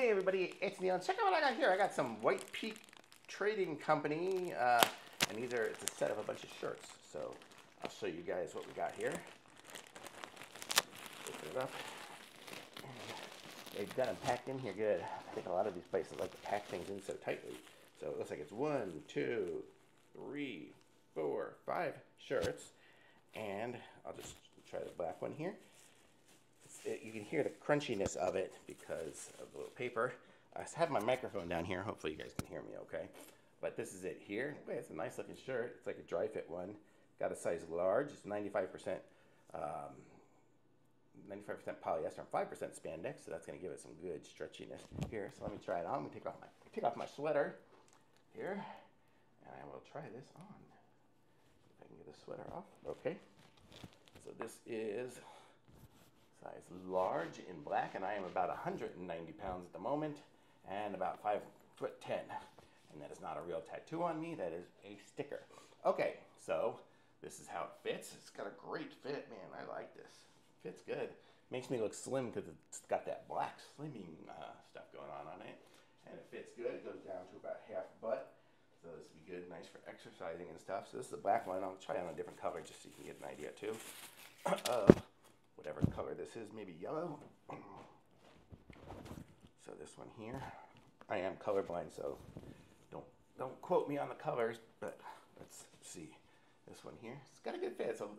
Hey everybody, it's Neil. Check out what I got here. I got some White Peak Trading Company, and it's a set of a bunch of shirts. So I'll show you guys what we got here. Open it up. They've got them packed in here good. I think a lot of these places like to pack things in so tightly. So it looks like it's 1, 2, 3, 4, 5 shirts. And I'll just try the black one here. You can hear the crunchiness of it because of the little paper. I have my microphone down here. Hopefully you guys can hear me okay. But this is it here. It's a nice looking shirt. It's like a dry fit one. Got a size large. It's 95% 95% polyester and 5% spandex. So that's going to give it some good stretchiness here. So let me try it on. Let me take off my sweater here. And I will try this on. If I can get the sweater off. Okay. So this is size large in black, and I am about 190 pounds at the moment, and about 5'10". And that is not a real tattoo on me, that is a sticker. Okay, so this is how it fits. It's got a great fit, man. I like this. Fits good. Makes me look slim because it's got that black slimming stuff going on it. And it fits good. It goes down to about half butt. So this will be good, nice for exercising and stuff. So this is the black one. I'll try it on a different color just so you can get an idea too. Whatever color this is, maybe yellow. So this one here, I am colorblind, so don't quote me on the colors, but let's see. This one here, it's got a good fit. So